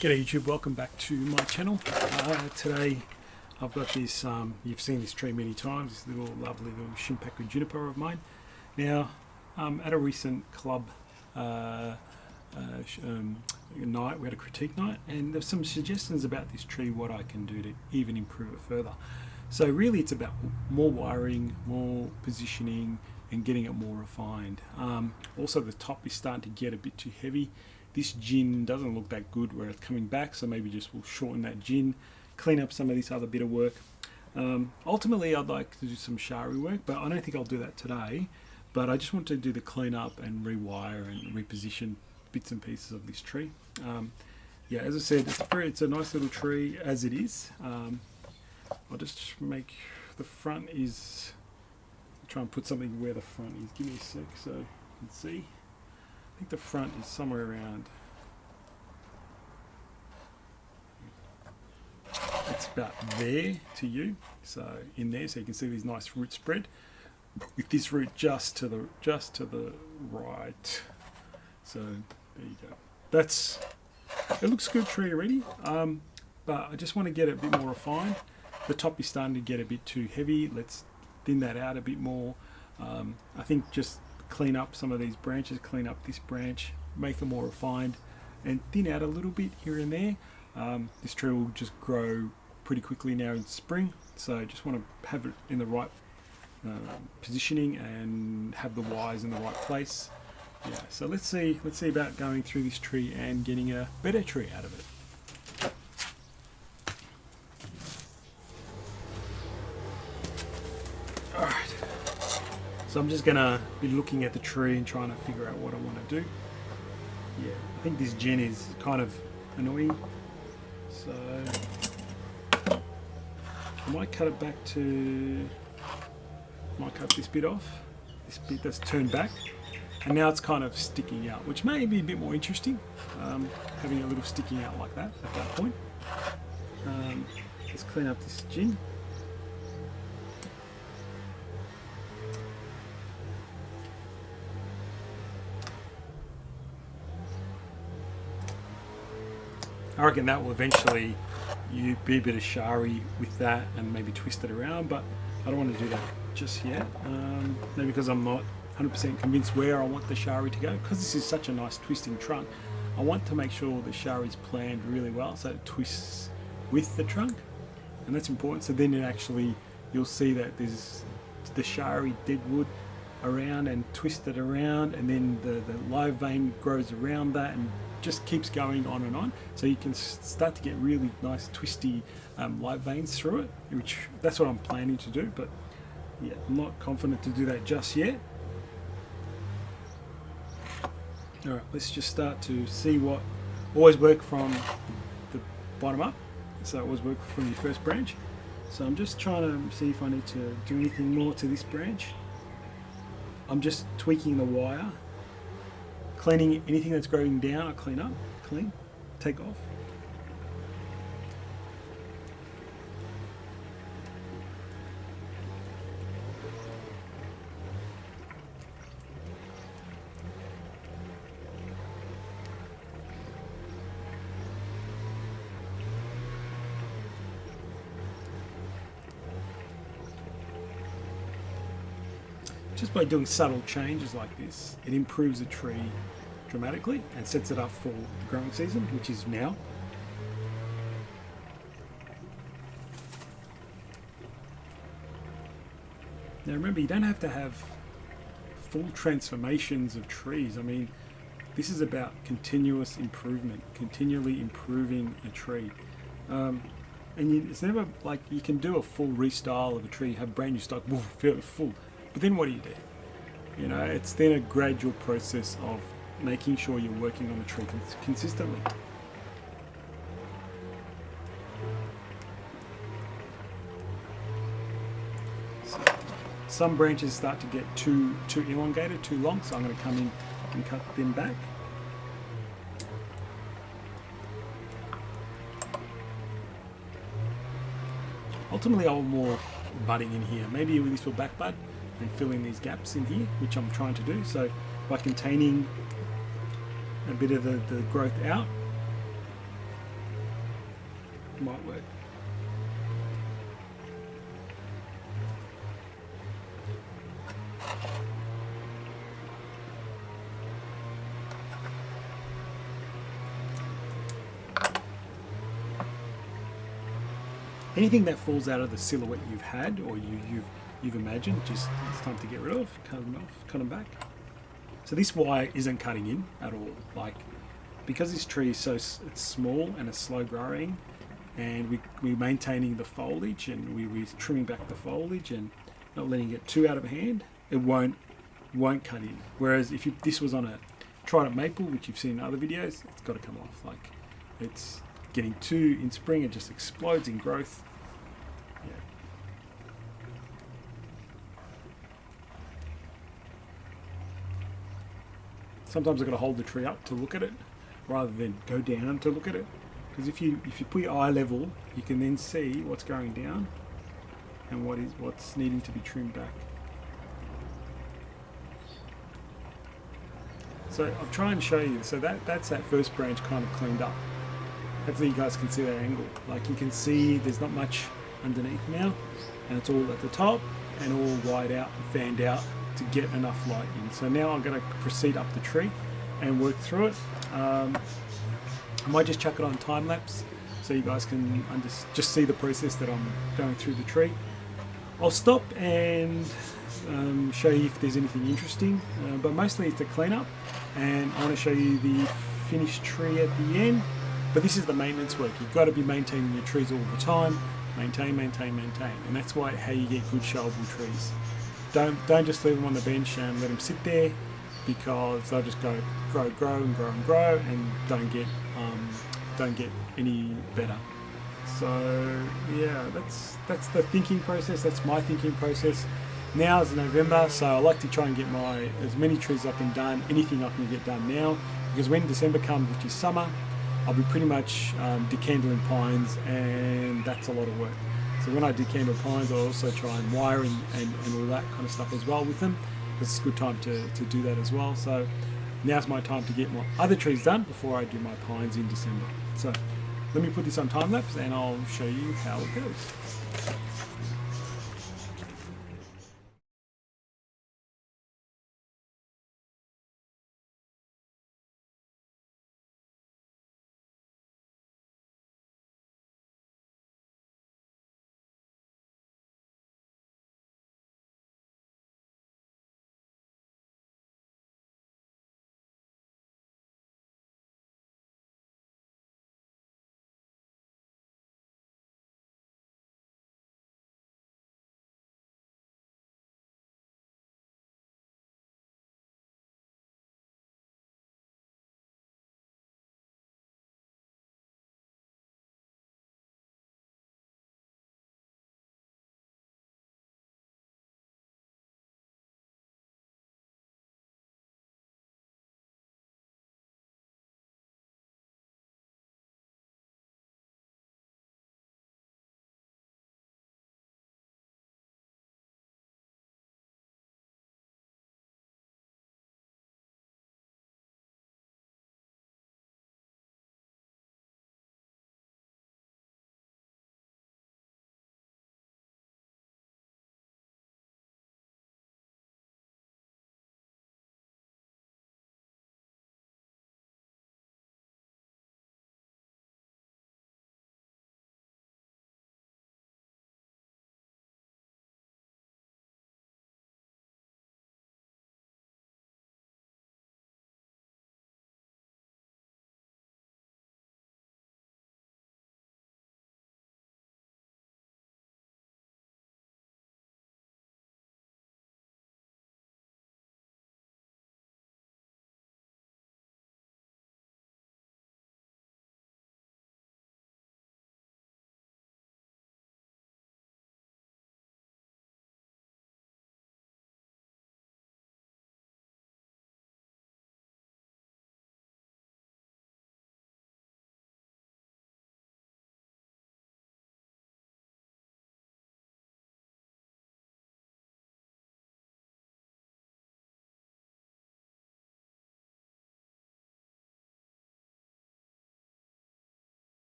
G'day YouTube, welcome back to my channel. Today I've got this, you've seen this tree many times, this little lovely little Shimpaku juniper of mine. Now, at a recent club night, we had a critique night, and there's some suggestions about this tree, what I can do to even improve it further. So really it's about more wiring, more positioning, and getting it more refined. Also the top is starting to get a bit too heavy. This gin doesn't look that good where it's coming back, so maybe just we'll shorten that gin, clean up some of this other bit of work. Ultimately I'd like to do some shari work, but I don't think I'll do that today. But I just want to do the clean up and rewire and reposition bits and pieces of this tree. Yeah, as I said, it's a nice little tree as it is. I'll just make the front is, try and put something where the front is. Give me a sec so you can see. I think the front is somewhere around, it's about there to you, so in there, so you can see these nice root spread with this root just to the right. So there you go. It looks good tree already, but I just want to get it a bit more refined. The top is starting to get a bit too heavy. Let's thin that out a bit more. I think just clean up some of these branches, clean up this branch, make them more refined, and thin out a little bit here and there. This tree will just grow pretty quickly now in spring, so I just want to have it in the right positioning and have the wires in the right place. Yeah, so let's see about going through this tree and getting a better tree out of it. Alright. So I'm just going to be looking at the tree and trying to figure out what I want to do. Yeah, I think this gin is kind of annoying. So I might cut it back to, might cut this bit off. This bit that's turned back. And now it's kind of sticking out, which may be a bit more interesting. Having a little sticking out like that at that point. Let's clean up this gin. I reckon that will eventually be a bit of shari with that and maybe twist it around, but I don't want to do that just yet. Maybe because I'm not 100% convinced where I want the shari to go, because this is such a nice twisting trunk. I want to make sure the shari is planned really well so it twists with the trunk, and that's important. So then it actually, you'll see that there's the shari deadwood around and twisted around, and then the live vein grows around that and just keeps going on and on, so you can start to get really nice twisty live veins through it, which that's what I'm planning to do. But yeah, I'm not confident to do that just yet. Alright, let's just start to see what, always work from the bottom up, so always work from your first branch. So I'm just trying to see if I need to do anything more to this branch. I'm just tweaking the wire, cleaning anything that's growing down. I clean up, clean, take off. Just by doing subtle changes like this, it improves a tree dramatically and sets it up for the growing season, which is now. Now remember, you don't have to have full transformations of trees. I mean, this is about continuous improvement, continually improving a tree. It's never like you can do a full restyle of a tree, have brand new stock, feel it full. But then what do? You know, it's then a gradual process of making sure you're working on the tree consistently. So some branches start to get too elongated, too long, so I'm going to come in and cut them back. Ultimately I want more budding in here. Maybe this will back bud and fill in these gaps in here, which I'm trying to do. So by containing a bit of the growth out, might work. Anything that falls out of the silhouette you've had or you've imagined, just it's time to get rid of, cut them back. So this wire isn't cutting in at all. Like, because this tree is it's small and it's slow growing, and we're maintaining the foliage, and we're trimming back the foliage and not letting it get too out of hand, it won't cut in. Whereas if this was on a trident maple, which you've seen in other videos, it's got to come off. Like, it's getting too in spring, it just explodes in growth. Yeah. Sometimes I've got to hold the tree up to look at it rather than go down to look at it, because if you put your eye level, you can then see what's going down and what's needing to be trimmed back. So I'll try and show you. So that's that first branch kind of cleaned up. Hopefully you guys can see that angle. Like, you can see there's not much underneath now, and it's all at the top and all wide out and fanned out to get enough light in. So now I'm going to proceed up the tree and work through it. I might just chuck it on time lapse so you guys can just see the process that I'm going through the tree. I'll stop and show you if there's anything interesting, but mostly it's a cleanup, and I want to show you the finished tree at the end. But this is the maintenance work. You've got to be maintaining your trees all the time. Maintain, and that's how you get good showable trees. Don't just leave them on the bench and let them sit there, because they'll just grow and don't get any better. So yeah, that's the thinking process. That's my thinking process. Now is November, so I like to try and get as many trees I can done, anything I can get done now, because when December comes, which is summer, I'll be pretty much decandling pines, and that's a lot of work. So when I decandle pines, I also try and wire and all that kind of stuff as well with them, because it's a good time to do that as well. So now's my time to get my other trees done before I do my pines in December. So let me put this on time lapse and I'll show you how it goes.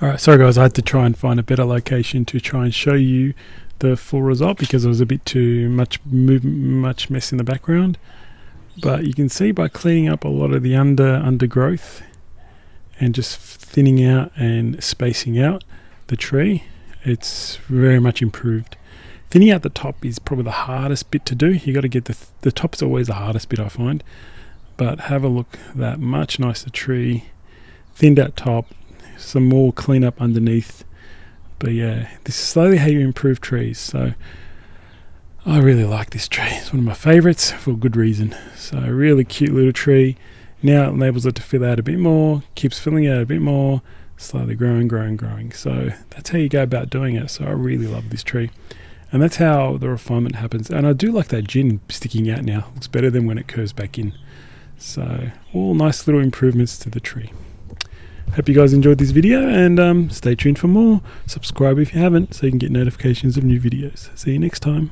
Alright, sorry guys, I had to try and find a better location to try and show you the full result because there was a bit too much much mess in the background. But you can see by cleaning up a lot of the undergrowth and just thinning out and spacing out the tree, it's very much improved. Thinning out the top is probably the hardest bit to do. You got to get the top is always the hardest bit, I find. But have a look at that much nicer tree, thinned out top, some more cleanup underneath. But yeah, this is slowly how you improve trees. So I really like this tree. It's one of my favorites for good reason. So a really cute little tree. Now it enables it to fill out a bit more, keeps filling out a bit more, slowly growing. So that's how you go about doing it. So I really love this tree. And that's how the refinement happens. And I do like that gin sticking out now. Looks better than when it curves back in. So all nice little improvements to the tree. Hope you guys enjoyed this video, and stay tuned for more. Subscribe if you haven't so you can get notifications of new videos. See you next time.